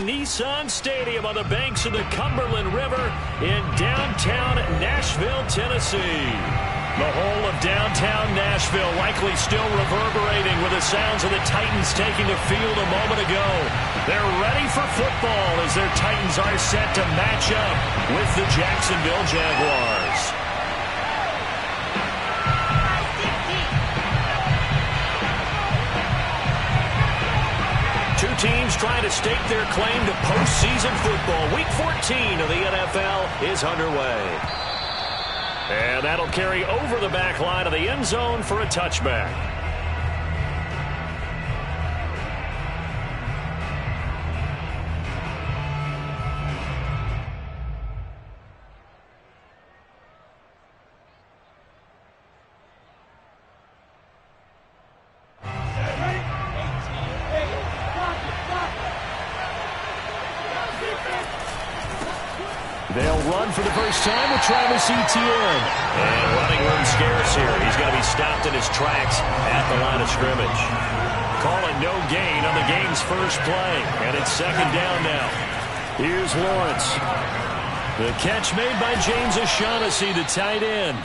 Nissan Stadium on the banks of the Cumberland River in downtown Nashville, Tennessee. The whole of downtown Nashville likely still reverberating with the sounds of the Titans taking the field a moment ago. They're ready for football as their Titans are set to match up with the Jacksonville Jaguars. Two teams trying to stake their claim to postseason football. Week 14 of the NFL is underway. And that'll carry over the back line of the end zone for a touchback. They'll run for the first time with Travis Etienne. And running room scarce here. He's going to be stopped in his tracks at the line of scrimmage. Calling no gain on the game's first play. And it's second down now. Here's Lawrence. The catch made by James O'Shaughnessy, the tight end.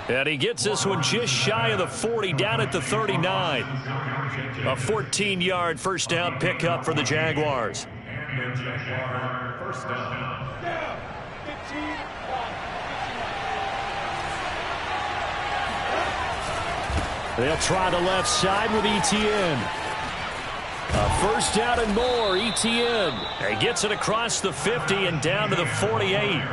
And he gets this one just shy of the 40, down at the 39. A 14-yard first down pickup for the Jaguars. First down. They'll try the left side with Etienne. A first down and more, Etienne. He gets it across the 50 and down to the 48.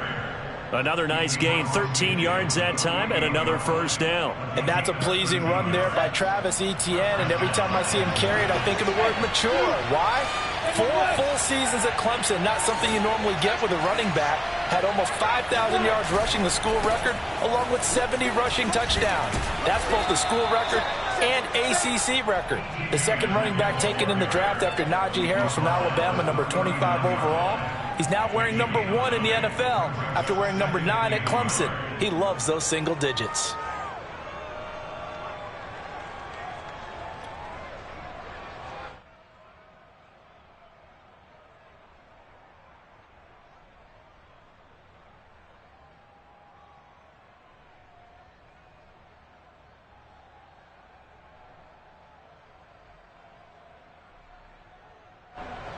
Another nice gain, 13 yards that time, and another first down. And that's a pleasing run there by Travis Etienne, and every time I see him carry it, I think of the word mature. Why? 4 full seasons at Clemson, not something you normally get with a running back. Had almost 5,000 yards rushing, the school record, along with 70 rushing touchdowns. That's both the school record and ACC record. The second running back taken in the draft after Najee Harris from Alabama, number 25 overall. He's now wearing number 1 in the NFL after wearing number 9 at Clemson. He loves those single digits.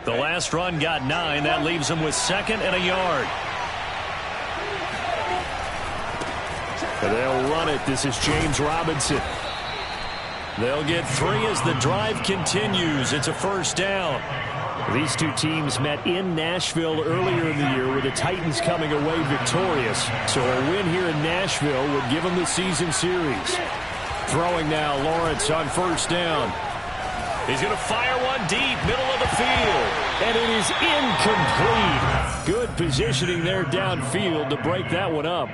The last run got 9. That leaves him with second and a yard. They'll run it. This is James Robinson. They'll get 3 as the drive continues. It's a first down. These two teams met in Nashville earlier in the year with the Titans coming away victorious. So a win here in Nashville would give them the season series. Throwing now, Lawrence on first down. He's going to fire one deep, middle of the field. And it is incomplete. Good positioning there downfield to break that one up.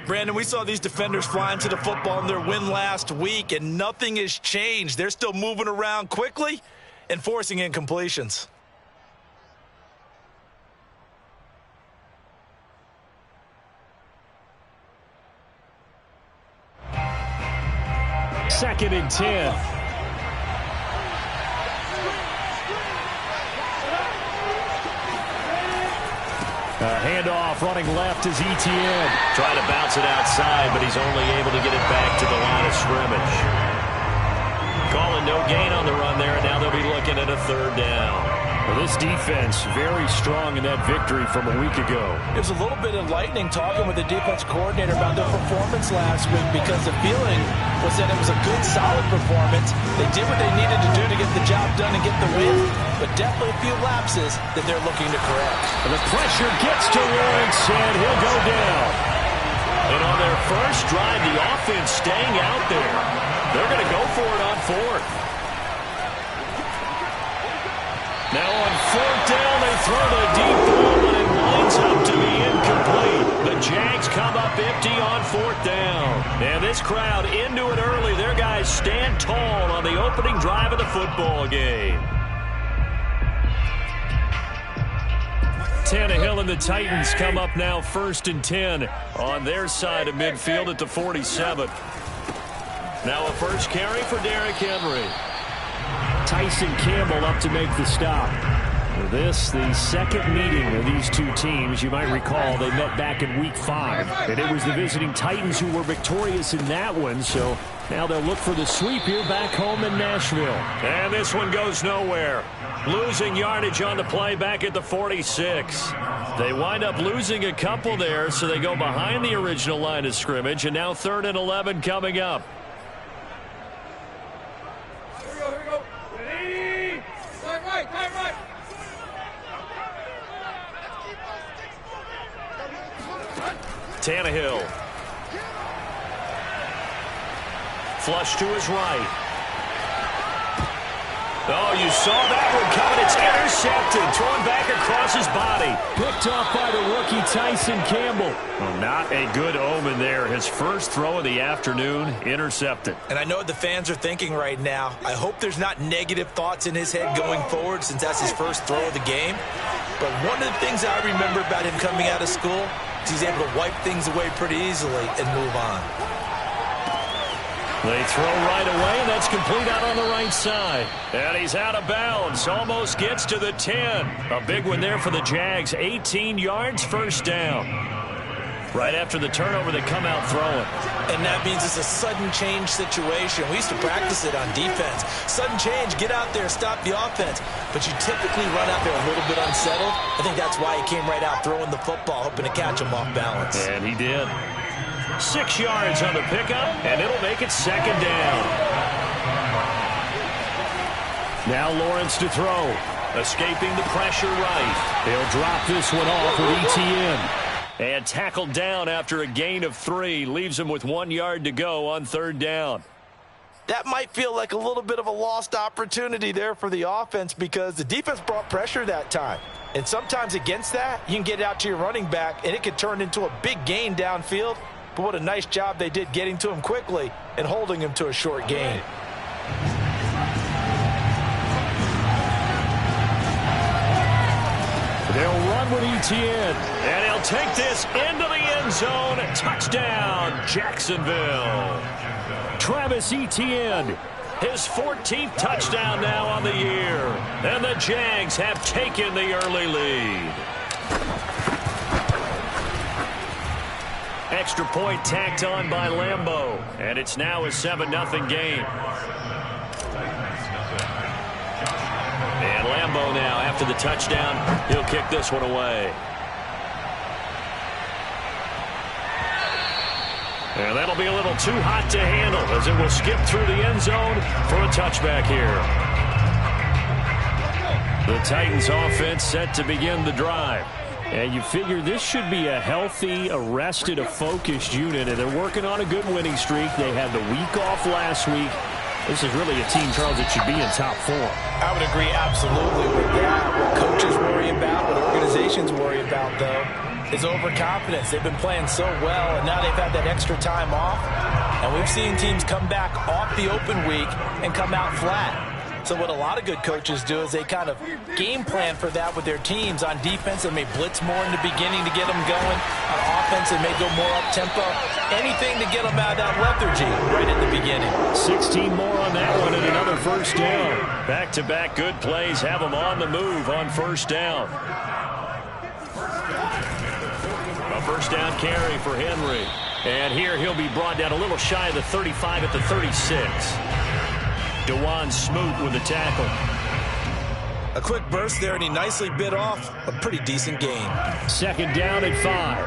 Brandon, we saw these defenders fly into the football in their win last week, and nothing has changed. They're still moving around quickly and forcing incompletions. Second and 10. Handoff running left is Etienne. Trying to bounce it outside, but he's only able to get it back to the line of scrimmage. Calling no gain on the run there, and now they'll be looking at a third down. Well, this defense very strong in that victory from a week ago. It was a little bit enlightening talking with the defense coordinator about their performance last week, because the feeling was that it was a good, solid performance. They did what they needed to do to get the job done and get the win, but definitely a few lapses that they're looking to correct. And the pressure gets to Lawrence, and he'll go down. And on their first drive, the offense staying out there. They're going to go for it on fourth. Now on fourth down, they throw the deep ball, and it winds up to be incomplete. The Jags come up empty on fourth down. And this crowd into it early. Their guys stand tall on the opening drive of the football game. Tannehill and the Titans come up now first and 10 on their side of midfield at the 47. Now a first carry for Derrick Henry. Tyson Campbell up to make the stop. This, the second meeting of these two teams. You might recall they met back in Week 5, and it was the visiting Titans who were victorious in that one, so now they'll look for the sweep here back home in Nashville. And this one goes nowhere. Losing yardage on the play back at the 46. They wind up losing a couple there, so they go behind the original line of scrimmage, and now 3rd and 11 coming up. Here we go. Ready? Right. Tannehill. Flush to his right. Oh, you saw that one coming. It's intercepted. Thrown back across his body. Picked off by the rookie Tyson Campbell. Well, not a good omen there. His first throw of the afternoon, intercepted. And I know what the fans are thinking right now. I hope there's not negative thoughts in his head going forward since that's his first throw of the game. But one of the things I remember about him coming out of school is he's able to wipe things away pretty easily and move on. They throw right away, and that's complete out on the right side. And he's out of bounds. Almost gets to the 10. A big one there for the Jags. 18 yards, first down. Right after the turnover, they come out throwing. And that means it's a sudden change situation. We used to practice it on defense. Sudden change, get out there, stop the offense. But you typically run out there a little bit unsettled. I think that's why he came right out throwing the football, hoping to catch him off balance. And he did. 6 yards on the pickup, and it'll make it second down. Now Lawrence to throw. Escaping the pressure right. He'll drop this one off with ETN. And tackled down after a gain of 3. Leaves him with 1 yard to go on 3rd down. That might feel like a little bit of a lost opportunity there for the offense because the defense brought pressure that time. And sometimes against that, you can get out to your running back, and it could turn into a big gain downfield. But what a nice job they did getting to him quickly and holding him to a short gain. They'll run with ETN, and he'll take this into the end zone. Touchdown, Jacksonville. Travis Etienne, his 14th touchdown now on the year. And the Jags have taken the early lead. Extra point tacked on by Lambeau, and it's now a 7-0 game. And Lambeau now, after the touchdown, he'll kick this one away. And that'll be a little too hot to handle as it will skip through the end zone for a touchback here. The Titans offense set to begin the drive. And you figure this should be a healthy, arrested, a focused unit. And they're working on a good winning streak. They had the week off last week. This is really a team, Charles, that should be in top 4. I would agree absolutely with that. What coaches worry about, what organizations worry about, though, is overconfidence. They've been playing so well, and now they've had that extra time off. And we've seen teams come back off the open week and come out flat. So what a lot of good coaches do is they kind of game plan for that with their teams. On defense, they may blitz more in the beginning to get them going. On offense, they may go more up-tempo. Anything to get them out of that lethargy right in the beginning. 16 more on that one and another first down. Back-to-back good plays have them on the move on first down. A first down carry for Henry. And here he'll be brought down a little shy of the 35 at the 36. DeJuan Smoot with the tackle. A quick burst there, and he nicely bit off a pretty decent gain. Second down at 5.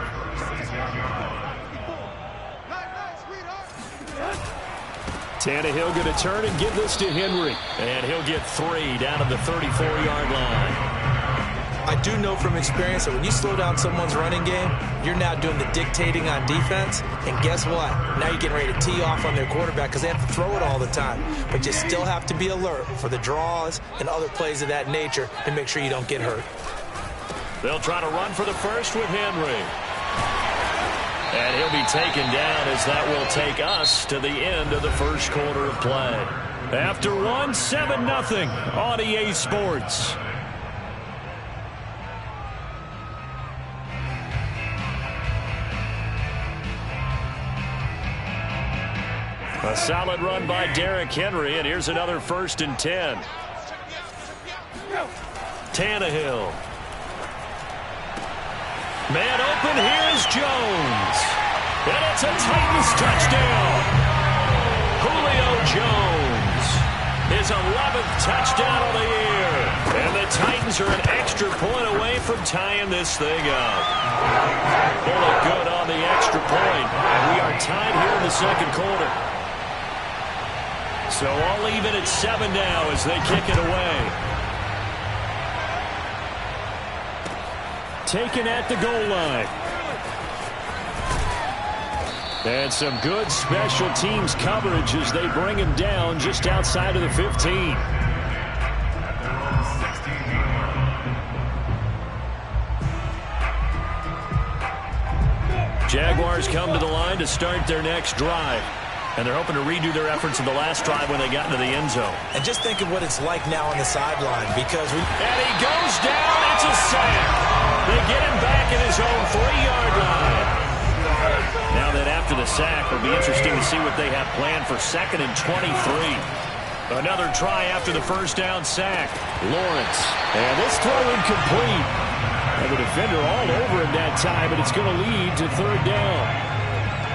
Tannehill going to turn and give this to Henry. And he'll get 3 down to the 34-yard line. I do know from experience that when you slow down someone's running game, you're now doing the dictating on defense. And guess what? Now you're getting ready to tee off on their quarterback because they have to throw it all the time. But you still have to be alert for the draws and other plays of that nature to make sure you don't get hurt. They'll try to run for the first with Henry. And he'll be taken down as that will take us to the end of the first quarter of play. After one, 7-0 on EA Sports. A solid run by Derrick Henry, and here's another 1st and 10. Tannehill. Man open, here's Jones. And it's a Titans touchdown. Julio Jones, his 11th touchdown of the year. And the Titans are an extra point away from tying this thing up. They look good on the extra point. And we are tied here in the second quarter. So all even at 7 now as they kick it away. Taken at the goal line. And some good special teams coverage as they bring him down just outside of the 15. Jaguars come to the line to start their next drive. And they're hoping to redo their efforts in the last drive when they got into the end zone. And just think of what it's like now on the sideline because we... And he goes down. It's a sack. They get him back at his own 3-yard line. Now that after the sack, it'll be interesting to see what they have planned for 2nd and 23. Another try after the first down sack. Lawrence. And this throw incomplete. And the defender all over him that time, but it's going to lead to 3rd down.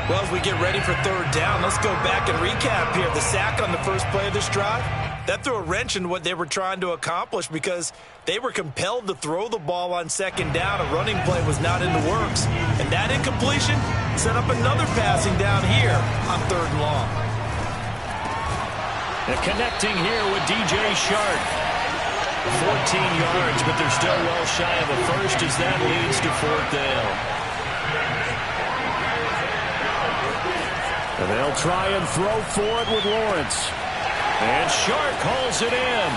Well, as we get ready for 3rd down, let's go back and recap here. The sack on the first play of this drive, that threw a wrench in what they were trying to accomplish because they were compelled to throw the ball on 2nd down. A running play was not in the works. And that incompletion set up another passing down here on 3rd and long. And connecting here with DJ Shark. 14 yards, but they're still well shy of a first as that leads to 4th down. And they'll try and throw for it with Lawrence. And Shark hauls it in.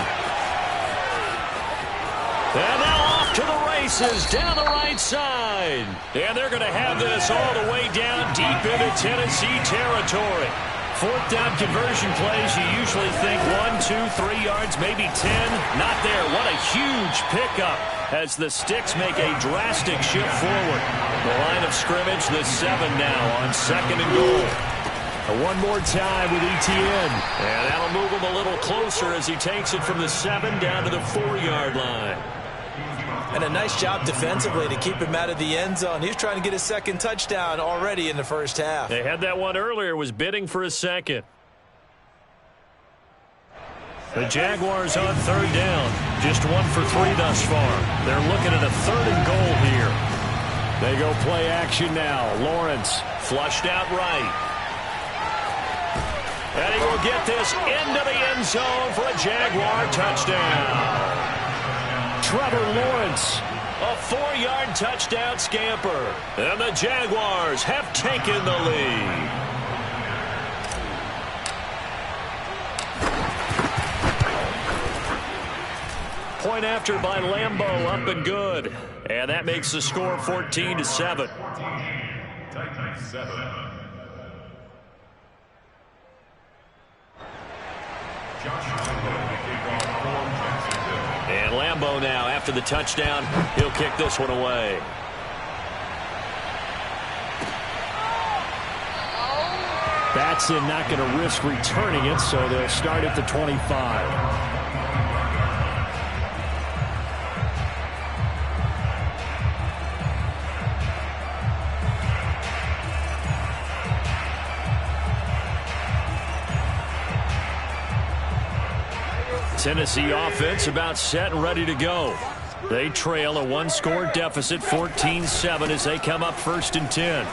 And now off to the races down the right side. And they're going to have this all the way down deep into Tennessee territory. 4th down conversion plays, you usually think 1, 2, 3 yards, maybe 10. Not there. What a huge pickup as the Sticks make a drastic shift forward. The line of scrimmage, the 7 now on 2nd and goal. One more time with Etienne. And that'll move him a little closer as he takes it from the 7 down to the 4-yard line. And a nice job defensively to keep him out of the end zone. He was trying to get his 2nd touchdown already in the first half. They had that one earlier, was bidding for a 2nd. The Jaguars on 3rd down. Just 1 for 3 thus far. They're looking at a 3rd and goal here. They go play action now. Lawrence flushed out right. And he will get this into the end zone for a Jaguar touchdown. Trevor Lawrence, a 4-yard touchdown scamper. And the Jaguars have taken the lead. Point after by Lambeau, up and good. And that makes the score 14-7. Titans 7. And Lambeau now, after the touchdown, he'll kick this one away. Batson not going to risk returning it, so they'll start at the 25. Tennessee offense about set and ready to go. They trail a 1-score deficit, 14-7, as they come up 1st and 10.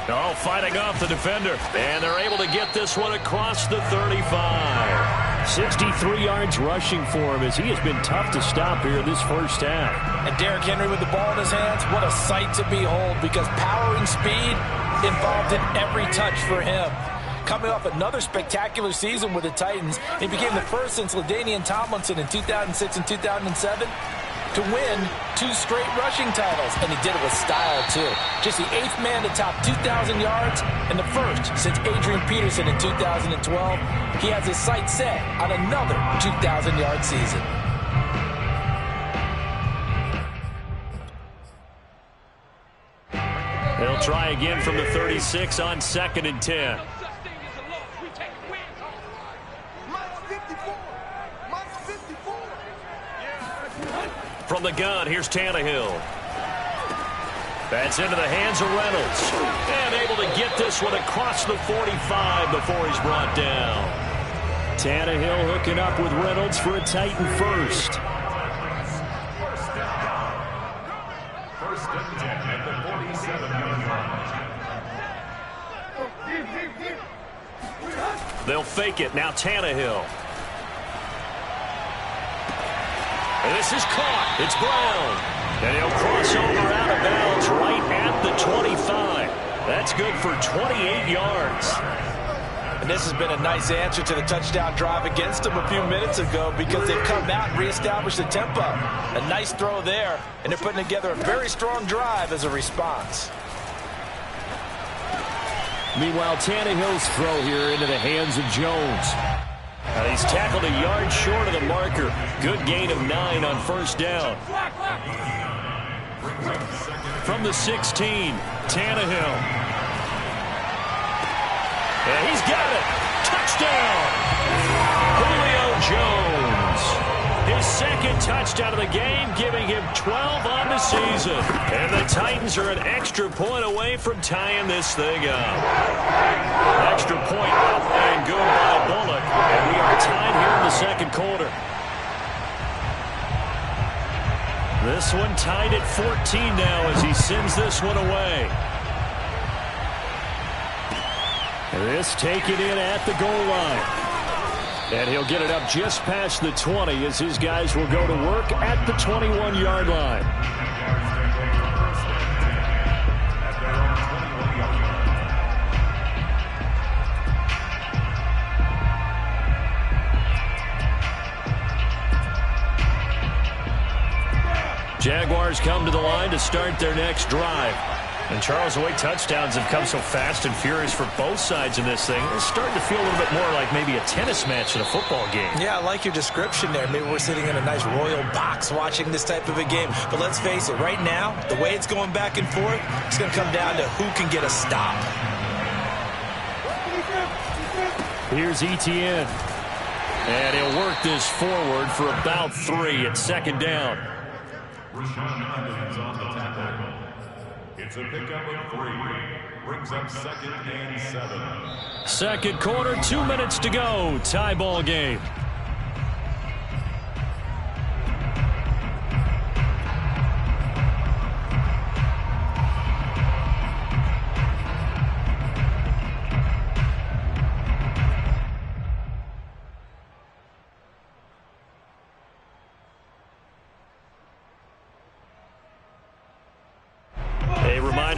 Oh, fighting off the defender. And they're able to get this one across the 35. 63 yards rushing for him as he has been tough to stop here this first half. And Derrick Henry with the ball in his hands, what a sight to behold because power and speed involved in every touch for him. Coming off another spectacular season with the Titans, he became the first since LaDainian Tomlinson in 2006 and 2007 to win 2 straight rushing titles, and he did it with style, too. Just the 8th man to top 2,000 yards and the first since Adrian Peterson in 2012. He has his sights set on another 2,000-yard season. They'll try again from the 36 on 2nd and 10. From the gun, here's Tannehill. That's into the hands of Reynolds. And able to get this one across the 45 before he's brought down. Tannehill hooking up with Reynolds for a Titan first. First and 10 at the 47-yard line. They'll fake it. Now Tannehill. And this is caught. It's Brown. And he'll cross over out of bounds right at the 25. That's good for 28 yards. And this has been a nice answer to the touchdown drive against them a few minutes ago because they've come out and reestablished the tempo. A nice throw there, and they're putting together a very strong drive as a response. Meanwhile, Tannehill's throw here into the hands of Jones. He's tackled a yard short of the marker. Good gain of 9 on first down. From the 16, Tannehill. And he's got it. Touchdown. Julio Jones. His second touchdown of the game, giving him 12 on the season. And the Titans are an extra point away from tying this thing up. Extra point up and good by Bullock. And we are tied here in the second quarter. This one tied at 14 now as he sends this one away. This taken in at the goal line. And he'll get it up just past the 20 as his guys will go to work at the 21-yard line. Jaguars come to the line to start their next drive. And Charles, the way touchdowns have come so fast and furious for both sides in this thing, it's starting to feel a little bit more like maybe a tennis match in a football game. Yeah, I like your description there. Maybe we're sitting in a nice royal box watching this type of a game. But let's face it, right now, the way it's going back and forth, it's going to come down to who can get a stop. Here's Etienne. And he'll work this forward for about 3 at second down. Rashawn Evans on the tackle. It's a pickup of 3. Brings up second and 7. Second quarter, 2 minutes to go. Tie ball game.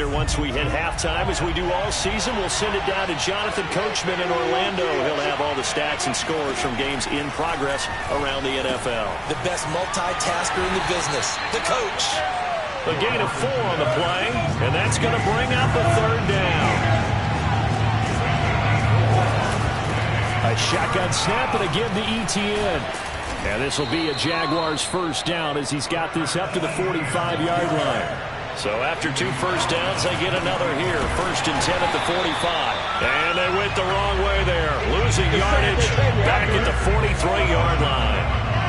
Once we hit halftime, as we do all season, we'll send it down to Jonathan Coachman in Orlando. He'll have all the stats and scores from games in progress around the NFL. The best multitasker in the business, the coach. A gain of 4 on the play, and that's going to bring up a third down. A shotgun snap and a give to Etienne. And this will be a Jaguars first down as he's got this up to the 45-yard line. So after 2 first downs, they get another here. First and 10 at the 45. And they went the wrong way there. Losing yardage back at the 43-yard line.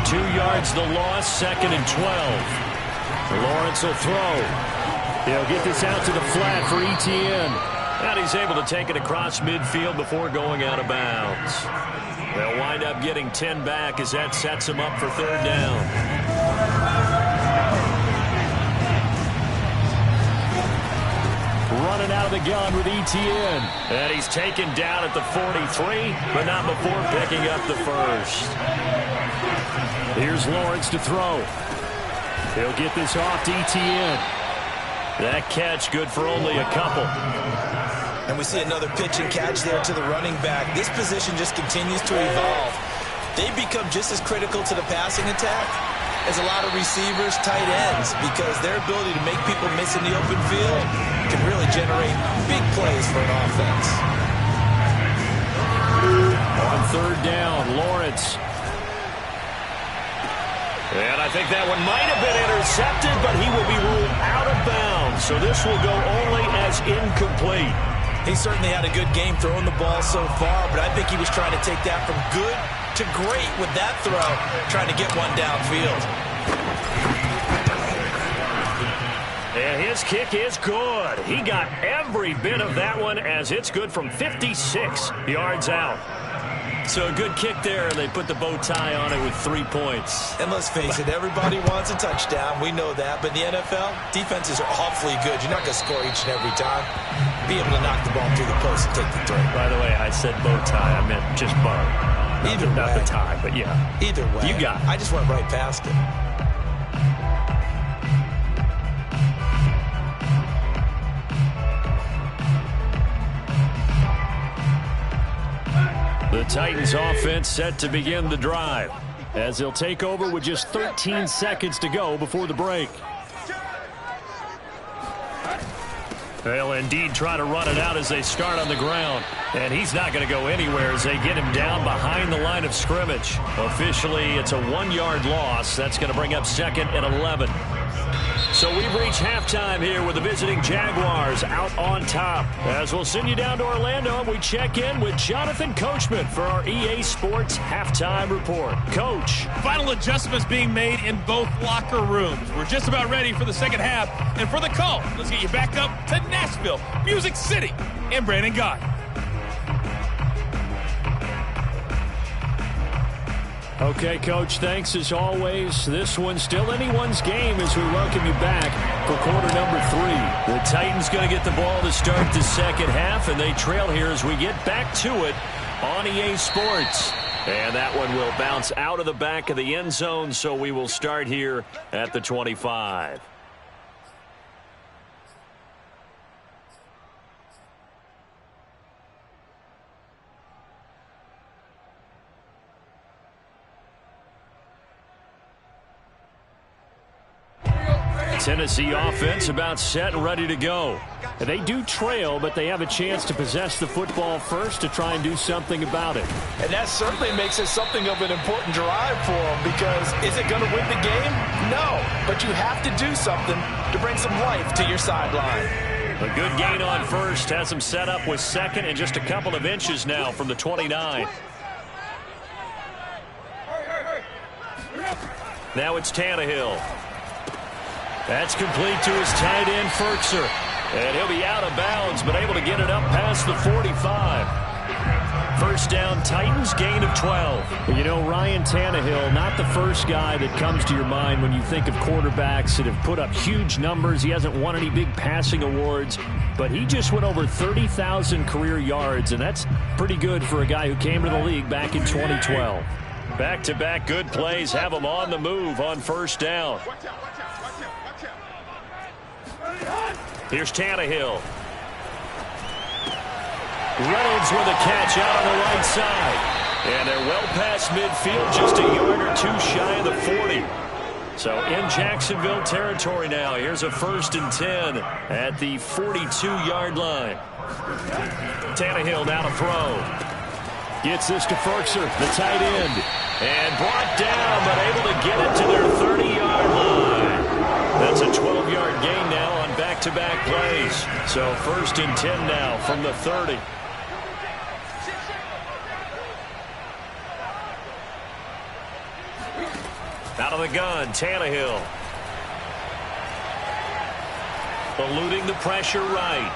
2 yards the loss, second and 12. Lawrence will throw. He'll get this out to the flat for Etienne. And he's able to take it across midfield before going out of bounds. They'll wind up getting 10 back as that sets him up for third down. Running out of the gun with Etienne. And he's taken down at the 43, but not before picking up the first. Here's Lawrence to throw. He'll get this off to Etienne. That catch good for only a couple. And we see another pitch and catch there to the running back. This position just continues to evolve. They become just as critical to the passing attack as a lot of receivers, tight ends, because their ability to make people miss in the open field can really generate big plays for an offense. On third down, Lawrence. And I think that one might have been intercepted, but he will be ruled out of bounds. So this will go only as incomplete. He certainly had a good game throwing the ball so far, but I think he was trying to take that from good to great with that throw, trying to get one downfield. kick is good. He got every bit of that one as it's good from 56 yards out. So a good kick there, and they put the bow tie on it with 3 points. And let's face it, everybody wants a touchdown. We know that. But in the NFL, defenses are awfully good. You're not going to score each and every time. Be able to knock the ball through the post and take the throw. By the way, I said bow tie. I meant just bow. Not the tie, but yeah. Either way. You got it. I just went right past it. The Titans offense set to begin the drive as they'll take over with just 13 seconds to go before the break. They'll indeed try to run it out as they start on the ground. And he's not going to go anywhere as they get him down behind the line of scrimmage. Officially, it's a 1-yard loss. That's going to bring up 2nd and 11. So we've reached halftime here with the visiting Jaguars out on top. As we'll send you down to Orlando, and we check in with Jonathan Coachman for our EA Sports Halftime Report. Coach. Final adjustments being made in both locker rooms. We're just about ready for the second half. And for the call, let's get you back up to Nashville, Music City, and Brandon Guy. Okay, Coach, thanks as always. This one's still anyone's game as we welcome you back for quarter number 3. The Titans going to get the ball to start the second half, and they trail here as we get back to it on EA Sports. And that one will bounce out of the back of the end zone, so we will start here at the 25. Tennessee offense about set and ready to go. And they do trail, but they have a chance to possess the football first to try and do something about it. And that certainly makes it something of an important drive for them, because is it going to win the game? No, but you have to do something to bring some life to your sideline. A good gain on first has them set up with 2nd and just a couple of inches now from the 29. Now it's Tannehill. That's complete to his tight end, Firkser. And he'll be out of bounds, but able to get it up past the 45. First down, Titans, gain of 12. Well, you know, Ryan Tannehill, not the first guy that comes to your mind when you think of quarterbacks that have put up huge numbers. He hasn't won any big passing awards, but he just went over 30,000 career yards, and that's pretty good for a guy who came to the league back in 2012. Back-to-back good plays have him on the move on first down. Here's Tannehill. Reynolds with a catch out on the right side. And they're well past midfield, just a yard or two shy of the 40. So in Jacksonville territory now. Here's a 1st and 10 at the 42-yard line. Tannehill now to throw. Gets this to Firkser, the tight end. And brought down, but able to get it to their 30-yard line. That's a 12-yard gain now on back-to-back plays. So 1st and 10 now from the 30. Out of the gun, Tannehill. Eluding the pressure right.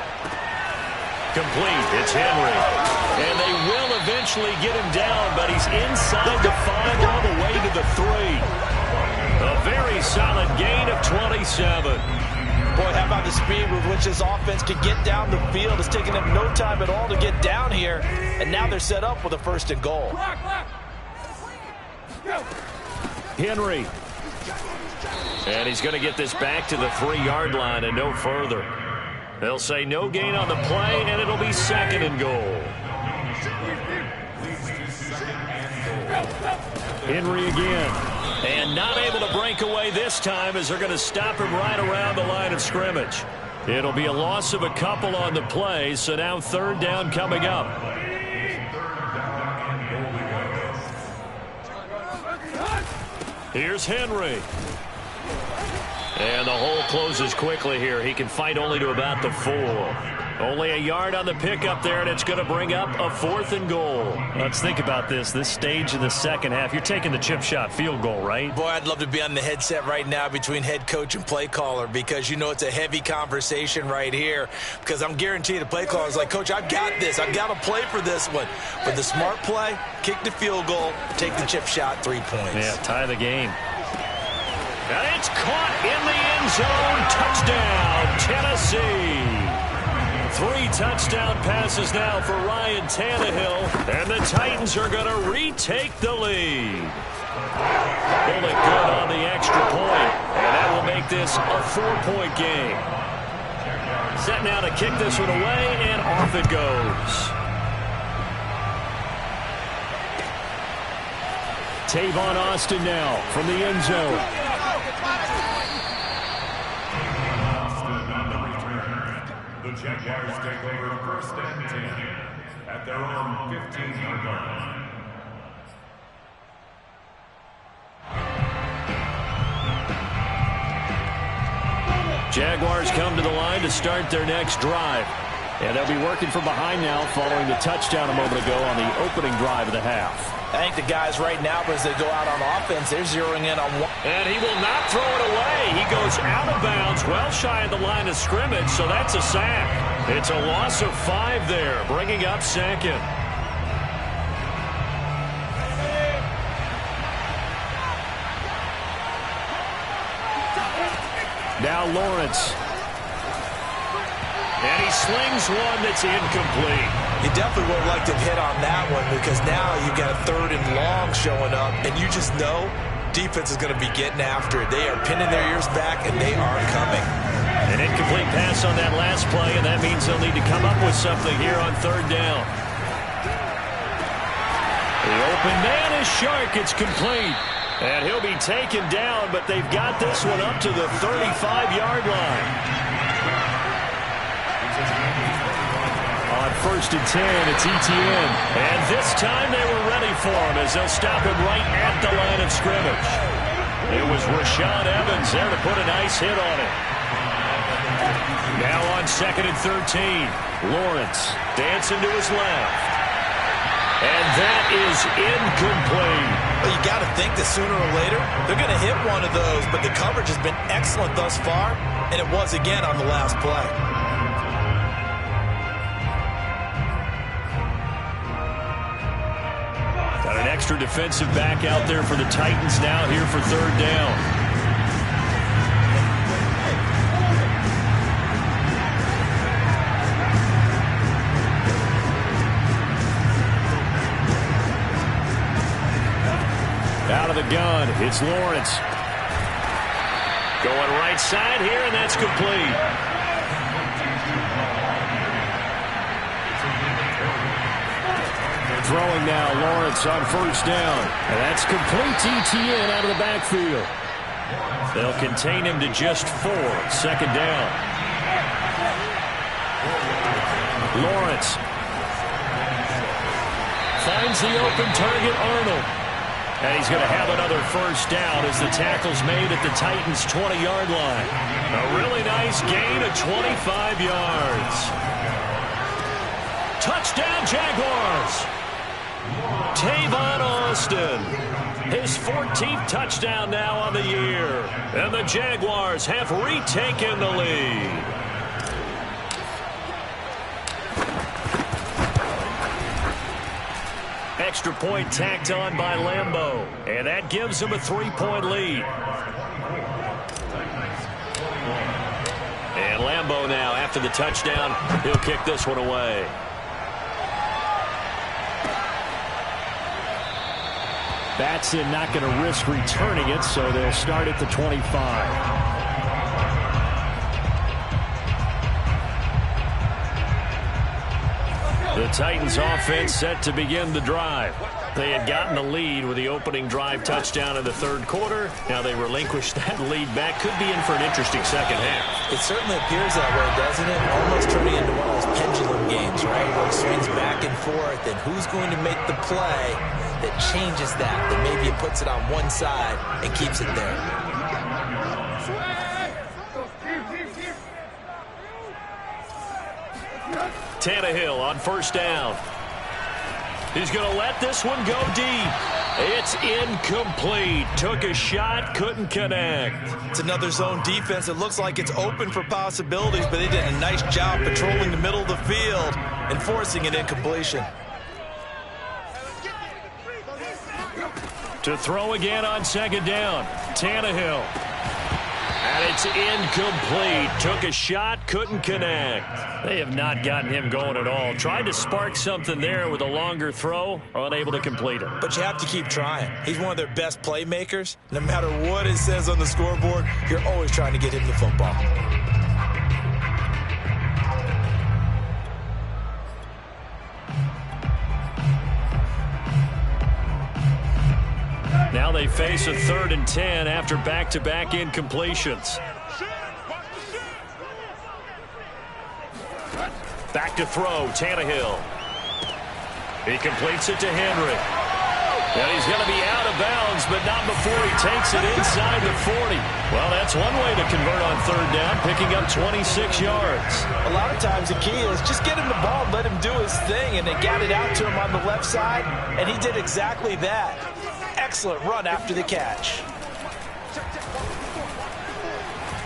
Complete. It's Henry. And they will eventually get him down, but he's inside the 5 all the way to the 3. A very solid gain of 27. Boy, how about the speed with which this offense could get down the field? It's taken them no time at all to get down here, and now they're set up with a 1st and goal. Henry. And he's going to get this back to the 3-yard line and no further. They'll say no gain on the play, and it'll be 2nd and goal. Henry again. And not able to break away this time as they're going to stop him right around the line of scrimmage. It'll be a loss of a couple on the play, so now 3rd down coming up. Here's Henry. And the hole closes quickly here. He can fight only to about the 4. Only a yard on the pickup there, and it's going to bring up a 4th and goal. Let's think about this stage of the second half. You're taking the chip shot field goal, right? Boy, I'd love to be on the headset right now between head coach and play caller, because you know it's a heavy conversation right here, because I'm guaranteed the play caller is like, Coach, I've got this. I've got to play for this one. But the smart play, kick the field goal, take the chip shot, 3 points. Yeah, tie the game. And it's caught in the end zone. Touchdown, Tennessee. 3 touchdown passes now for Ryan Tannehill, and the Titans are going to retake the lead. Pulling good on the extra point, and that will make this a 4-point game. Set now to kick this one away, and off it goes. Tavon Austin now from the end zone. Jaguars take over 1st and 10 at their own 15-yard line. Jaguars come to the line to start their next drive. And they'll be working from behind now following the touchdown a moment ago on the opening drive of the half. I think the guys right now, as they go out on offense, they're zeroing in on one. And he will not throw it away. He goes out of bounds, well shy of the line of scrimmage, so that's a sack. It's a loss of 5 there, bringing up 2nd. Now Lawrence. And he slings one that's incomplete. You definitely would have liked to hit on that one, because now you've got a 3rd and long showing up, and you just know defense is going to be getting after it. They are pinning their ears back, and they are coming. An incomplete pass on that last play, and that means they'll need to come up with something here on 3rd down. The open man is Shark. It's complete. And he'll be taken down, but they've got this one up to the 35-yard line. On 1st and 10, it's Etienne. And this time they were ready for him as they'll stop him right at the line of scrimmage. It was Rashaan Evans there to put a nice hit on it. Now on 2nd and 13, Lawrence dancing to his left. And that is incomplete. Well, you got to think that sooner or later they're going to hit one of those, but the coverage has been excellent thus far, and it was again on the last play. Got an extra defensive back out there for the Titans now here for 3rd down. Out of the gun, it's Lawrence. Going right side here, and that's complete. Throwing now, Lawrence on 1st down. And that's complete to Etienne out of the backfield. They'll contain him to just 4. 2nd down. Lawrence finds the open target, Arnold. And he's going to have another 1st down as the tackle's made at the Titans' 20-yard line. A really nice gain of 25 yards. Touchdown, Jaguars. Tavon Austin. His 14th touchdown now on the year. And the Jaguars have retaken the lead. Extra point tacked on by Lambeau. And that gives him a 3-point lead. And Lambeau now, after the touchdown, he'll kick this one away. Batson not going to risk returning it, so they'll start at the 25. The Titans offense set to begin the drive. They had gotten the lead with the opening drive touchdown in the 3rd quarter. Now they relinquished that lead back. Could be in for an interesting second half. It certainly appears that way, doesn't it? Almost turning into one of those pendulum games, right? Where it swings back and forth, and who's going to make the play that changes that maybe it puts it on one side and keeps it there. Tannehill on first down. He's going to let this one go deep. It's incomplete. Took a shot, couldn't connect. It's another zone defense. It looks like it's open for possibilities, but they did a nice job patrolling the middle of the field and forcing an incompletion. To throw again on second down. Tannehill. And it's incomplete. Took a shot, couldn't connect. They have not gotten him going at all. Tried to spark something there with a longer throw, unable to complete it. But you have to keep trying. He's one of their best playmakers. No matter what it says on the scoreboard, you're always trying to get him the football. Now they face a 3rd and 10 after back-to-back incompletions. Back to throw, Tannehill. He completes it to Henry. And he's going to be out of bounds, but not before he takes it inside the 40. Well, that's one way to convert on 3rd down, picking up 26 yards. A lot of times the key is just get him the ball and let him do his thing, and they got it out to him on the left side, and he did exactly that. Excellent run after the catch.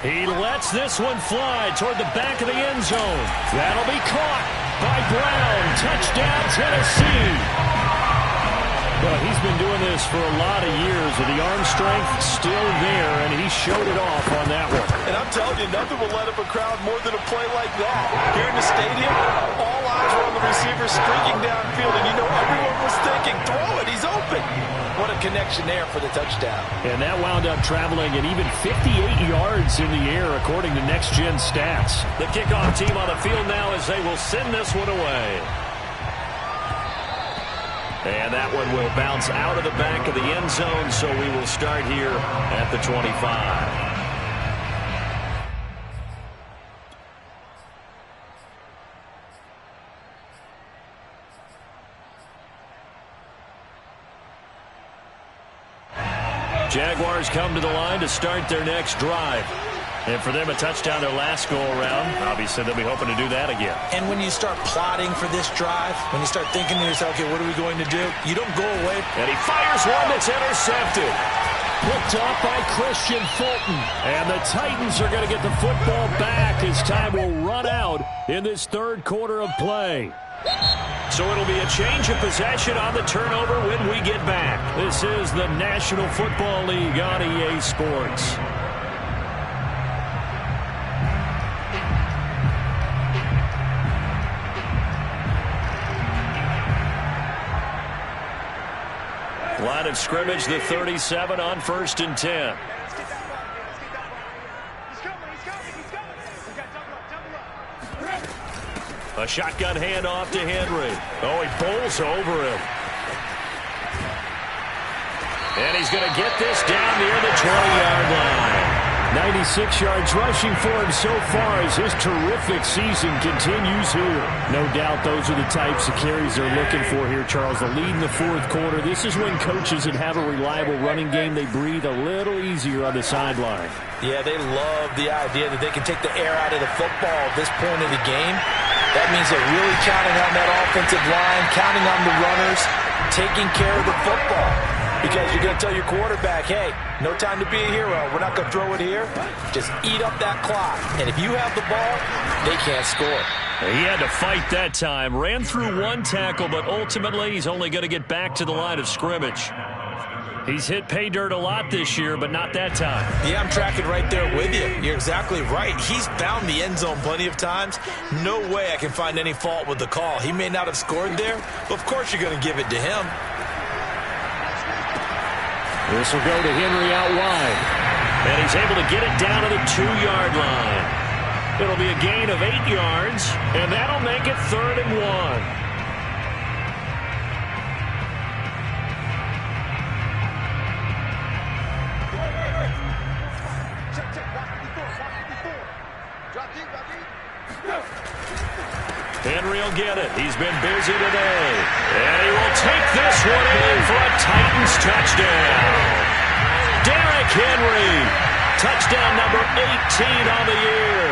He lets this one fly toward the back of the end zone. That'll be caught by Brown. Touchdown, Tennessee. Well, he's been doing this for a lot of years, with the arm strength still there, and he showed it off on that one. And I'm telling you, nothing will let up a crowd more than a play like that. Here in the stadium, all eyes were on the receiver streaking downfield, and you know everyone was thinking, throw it, he's open. What a connection there for the touchdown. And that wound up traveling an even 58 yards in the air, according to Next Gen Stats. The kickoff team on the field now as they will send this one away. And that one will bounce out of the back of the end zone, so we will start here at the 25. Jaguars come to the line to start their next drive. And for them, a touchdown their last go-around. Obviously, they'll be hoping to do that again. And when you start plotting for this drive, when you start thinking to yourself, okay, what are we going to do? You don't go away. And he fires one that's intercepted. Picked up by Christian Fulton. And the Titans are going to get the football back as time will run out in this 3rd quarter of play. So it'll be a change of possession on the turnover when we get back. This is the National Football League on EA Sports. Line of scrimmage, the 37 on 1st and 10. A shotgun handoff to Henry. Oh, he bowls over him. And he's going to get this down near the 20-yard line. 96 yards rushing for him so far as his terrific season continues here. No doubt those are the types of carries they're looking for here, Charles. The lead in the 4th quarter. This is when coaches that have a reliable running game, they breathe a little easier on the sideline. Yeah, they love the idea that they can take the air out of the football at this point of the game. That means they're really counting on that offensive line, counting on the runners, taking care of the football. Because you're going to tell your quarterback, hey, no time to be a hero. We're not going to throw it here. Just eat up that clock. And if you have the ball, they can't score. He had to fight that time. Ran through one tackle, but ultimately he's only going to get back to the line of scrimmage. He's hit pay dirt a lot this year, but not that time. Yeah, I'm tracking right there with you. You're exactly right. He's found the end zone plenty of times. No way I can find any fault with the call. He may not have scored there, but of course you're going to give it to him. This will go to Henry out wide. And he's able to get it down to the 2-yard line. It'll be a gain of 8 yards, and that'll make it 3rd and 1. Henry will get it. He's been busy today. And he will take this one in for a Titans touchdown. Derrick Henry touchdown number 18 on the year.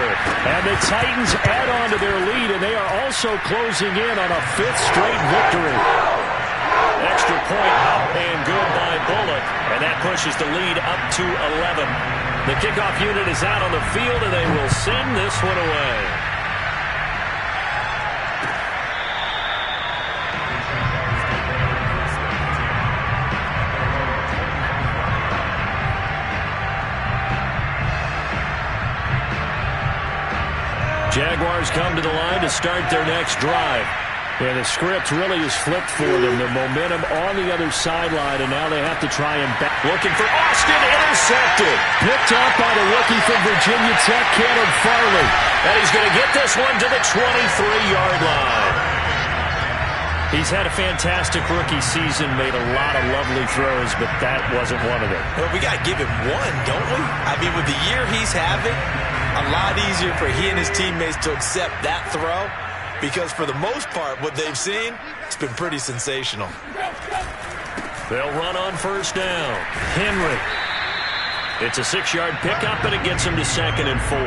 And the Titans add on to their lead, and they are also closing in on a 5th straight victory. Extra point up and good by Bullock, and that pushes the lead up to 11. The kickoff unit is out on the field, and they will send this one away. Jaguars come to the line to start their next drive. Yeah, the script really is flipped for them. The momentum on the other sideline, and now they have to try and back. Looking for Austin, intercepted. Picked up by the rookie from Virginia Tech, Caleb Farley. And he's going to get this one to the 23-yard line. He's had a fantastic rookie season, made a lot of lovely throws, but that wasn't one of them. Well, we got to give him one, don't we? I mean, with the year he's having, a lot easier for he and his teammates to accept that throw. Because for the most part, what they've seen, it's been pretty sensational. They'll run on first down. Henry. It's a 6-yard pickup, and it gets him to 2nd and 4.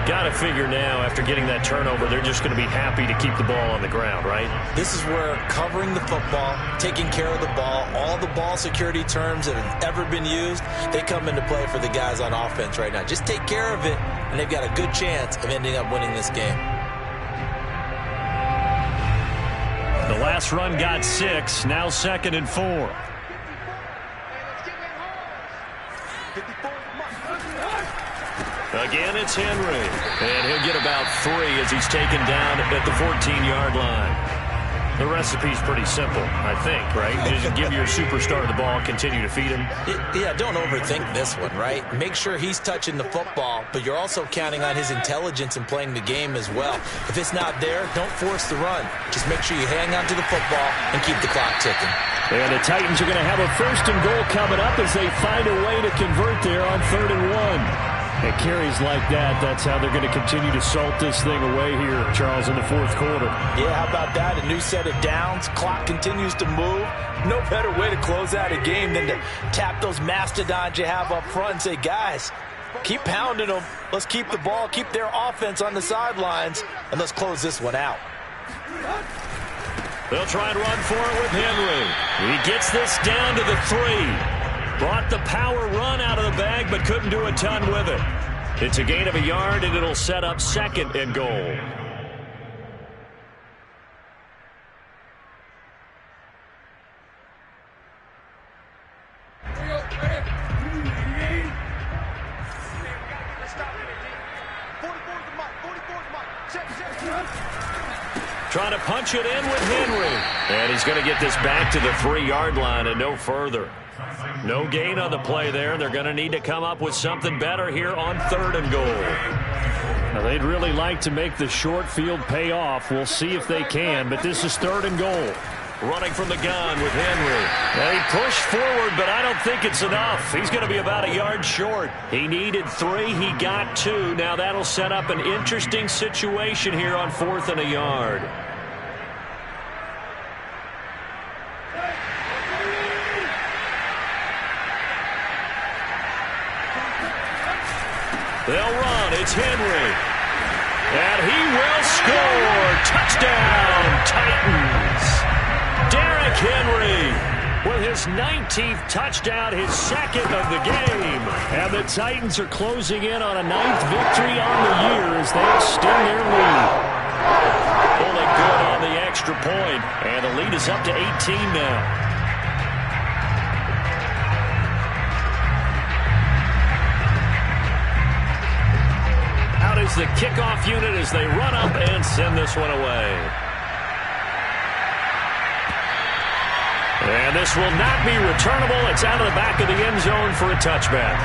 Got to figure now, after getting that turnover, they're just going to be happy to keep the ball on the ground, right? This is where covering the football, taking care of the ball, all the ball security terms that have ever been used, they come into play for the guys on offense right now. Just take care of it, and they've got a good chance of ending up winning this game. The last run got 6, now 2nd and 4. Again, it's Henry. And he'll get about 3 as he's taken down at the 14-yard line. The recipe's pretty simple, I think, right? Just give your superstar the ball, continue to feed him. Yeah, don't overthink this one, right? Make sure he's touching the football, but you're also counting on his intelligence in playing the game as well. If it's not there, don't force the run. Just make sure you hang on to the football and keep the clock ticking. And the Titans are going to have a 1st and goal coming up as they find a way to convert there on 3rd and 1. It carries like that. That's how they're going to continue to salt this thing away here, Charles, in the 4th quarter. Yeah, how about that? A new set of downs. Clock continues to move. No better way to close out a game than to tap those mastodons you have up front and say, guys, keep pounding them. Let's keep the ball, keep their offense on the sidelines, and let's close this one out. They'll try and run for it with Henry. He gets this down to the 3. Brought the power run out of the bag, but couldn't do a ton with it. It's a gain of 1 yard, and it'll set up 2nd and goal. Trying to punch it in with Henry. And he's going to get this back to the 3-yard line and no further. No gain on the play there. They're going to need to come up with something better here on 3rd and goal. Now, they'd really like to make the short field pay off. We'll see if they can, but this is 3rd and goal. Running from the gun with Henry. They push forward, but I don't think it's enough. He's going to be about 1 yard short. He needed 3. He got 2. Now that'll set up an interesting situation here on 4th and 1 yard. They'll run. It's Henry. And he will score. Touchdown, Titans. Derrick Henry with his 19th touchdown, his 2nd of the game. And the Titans are closing in on a 9th victory on the year as they extend their lead. Pulling good on the extra point. And the lead is up to 18 now. Is the kickoff unit as they run up and send this one away. And this will not be returnable. It's out of the back of the end zone for a touchback.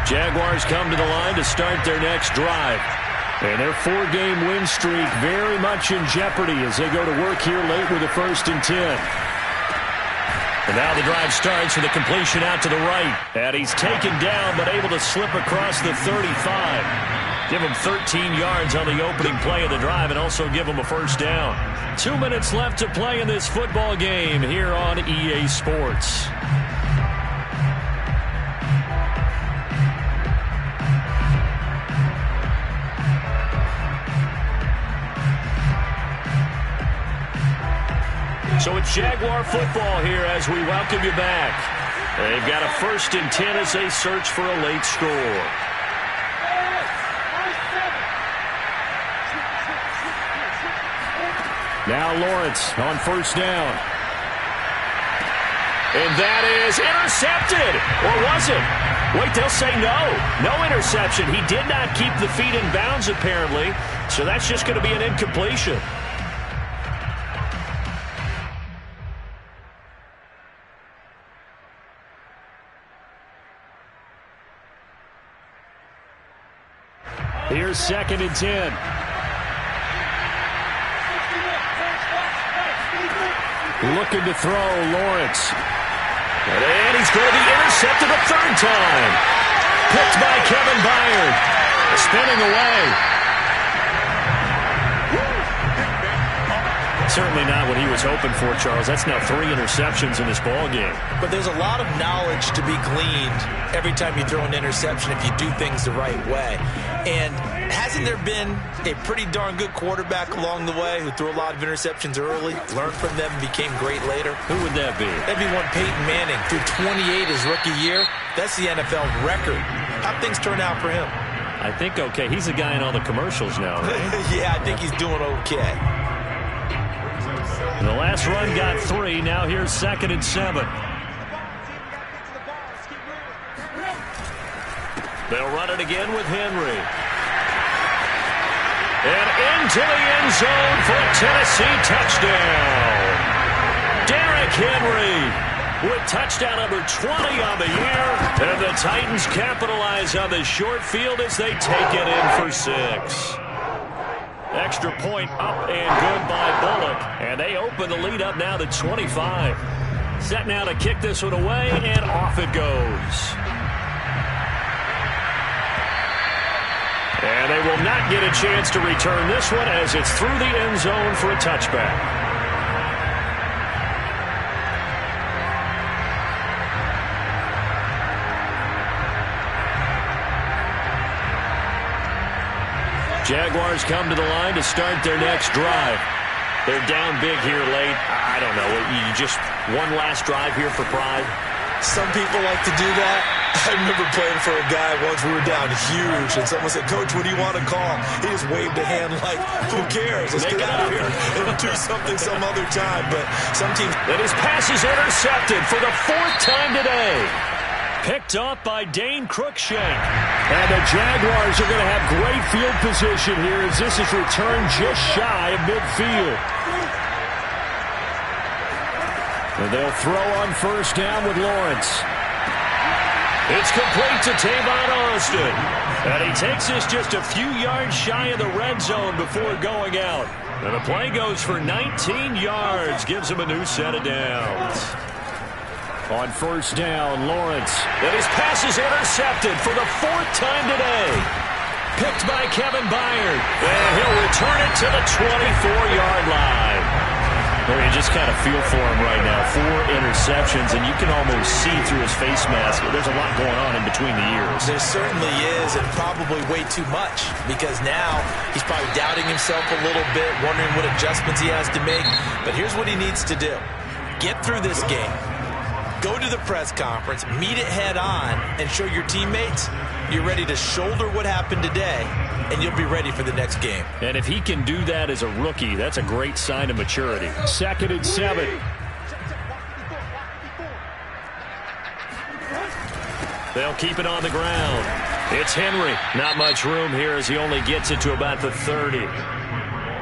Jaguars come to the line to start their next drive. And their 4-game win streak very much in jeopardy as they go to work here late with a 1st and 10. And now the drive starts with a completion out to the right. And he's taken down but able to slip across the 35. Give them 13 yards on the opening play of the drive and also give them a first down. 2 minutes left to play in this football game here on EA Sports. So it's Jaguar football here as we welcome you back. They've got a 1st and 10 as they search for a late score. Now Lawrence on 1st down. And that is intercepted. Or was it? Wait, they'll say no. No interception. He did not keep the feet in bounds, apparently. So that's just going to be an incompletion. Here's 2nd and 10. Looking to throw, Lawrence. And he's going to be intercepted a 3rd time. Picked by Kevin Byard. Spinning away. Certainly not what he was hoping for, Charles. That's now 3 interceptions in this ball game. But there's a lot of knowledge to be gleaned every time you throw an interception if you do things the right way. And hasn't there been a pretty darn good quarterback along the way who threw a lot of interceptions early, learned from them, and became great later? Who would that be? That'd be one Peyton Manning. Threw 28 his rookie year. That's the NFL record. How'd things turn out for him? I think okay. He's a guy in all the commercials now, right? Yeah, I think he's doing okay. The last run got 3. Now here's 2nd and 7. They'll run it again with Henry. And into the end zone for a Tennessee touchdown. Derrick Henry with touchdown number 20 on the year. And the Titans capitalize on the short field as they take it in for 6. Extra point up and good by Bullock. And they open the lead up now to 25. Set now to kick this one away, and off it goes. And they will not get a chance to return this one as it's through the end zone for a touchback. Jaguars come to the line to start their next drive. They're down big here late. I don't know. You just one last drive here for pride? Some people like to do that. I remember playing for a guy once. We were down huge, and someone said, "Coach, what do you want to call?" He just waved a hand like, "Who cares? Let's get out of here and do something some other time." But some teams... And his pass is intercepted for the 4th time today. Picked off by Dane Cruikshank. And the Jaguars are going to have great field position here as this is returned just shy of midfield. And they'll throw on 1st down with Lawrence. It's complete to Tavon Austin. And he takes this just a few yards shy of the red zone before going out. And the play goes for 19 yards. Gives him a new set of downs. On 1st down, Lawrence. And his pass is intercepted for the 4th time today. Picked by Kevin Byard. And he'll return it to the 24-yard line. Well, you just kind of feel for him right now. 4 interceptions, and you can almost see through his face mask. There's a lot going on in between the ears. There certainly is, and probably way too much, because now he's probably doubting himself a little bit, wondering what adjustments he has to make. But here's what he needs to do. Get through this game. Go to the press conference, meet it head on, and show your teammates you're ready to shoulder what happened today, and you'll be ready for the next game. And if he can do that as a rookie, that's a great sign of maturity. 2nd and 7. They'll keep it on the ground. It's Henry. Not much room here as he only gets it to about the 30.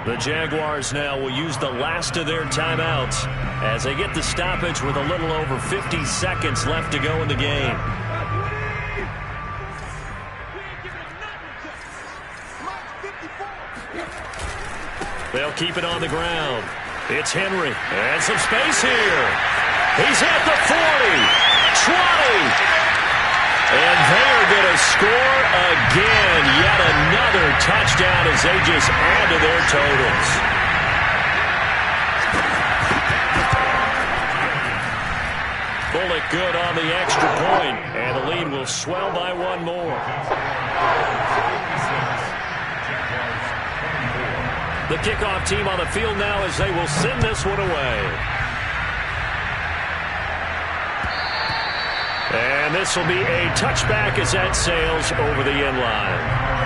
The Jaguars now will use the last of their timeouts as they get the stoppage with a little over 50 seconds left to go in the game. They'll keep it on the ground. It's Henry. And some space here. He's at the 40, 20. And they're going to score again. Yet another touchdown as they just add to their totals. Bullock good on the extra point, and the lead will swell by one more. The kickoff team on the field now as they will send this one away. And this will be a touchback as that sails over the end line.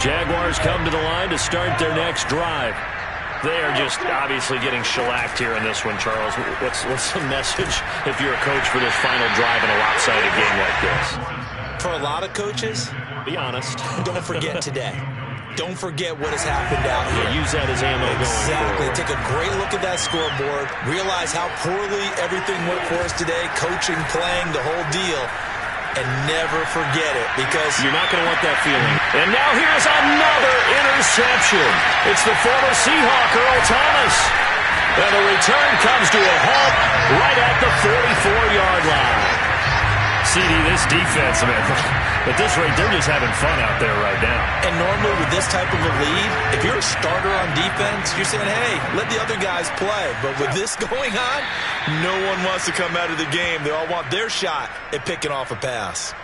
Jaguars come to the line to start their next drive. They are just obviously getting shellacked here in this one, Charles. What's the message if you're a coach for this final drive in a lopsided game like this? For a lot of coaches, be honest. Don't forget today. Don't forget what has happened out here. Yeah, use that as ammo going forward. Exactly. Take a great look at that scoreboard. Realize how poorly everything went for us today. Coaching, playing, the whole deal. And never forget it, because you're not going to want that feeling. And now here's another interception. It's the former Seahawk, Earl Thomas. And the return comes to a halt right at the 44-yard line. CD, this defense, man, at this rate, they're just having fun out there right now. And normally with this type of a lead, if you're a starter on defense, you're saying, hey, let the other guys play. But with this going on, no one wants to come out of the game. They all want their shot at picking off a pass.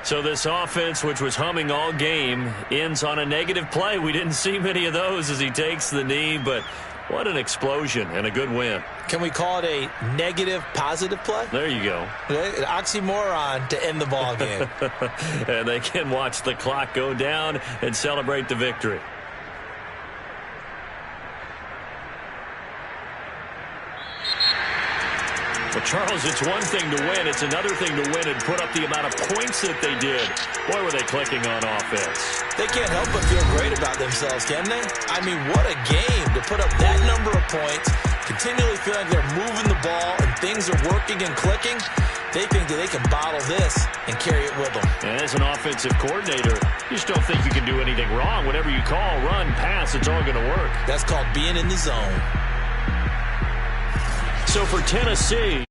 So this offense, which was humming all game, ends on a negative play. We didn't see many of those as he takes the knee, but what an explosion and a good win. Can we call it a negative positive play? There you go. An oxymoron to end the ball game. And they can watch the clock go down and celebrate the victory. Well, Charles, it's one thing to win. It's another thing to win and put up the amount of points that they did. Boy, were they clicking on offense. They can't help but feel great about themselves, can they? I mean, what a game to put up that number of points, continually feel like they're moving the ball and things are working and clicking. They think that they can bottle this and carry it with them. And as an offensive coordinator, you just don't think you can do anything wrong. Whatever you call, run, pass, it's all going to work. That's called being in the zone. So for Tennessee,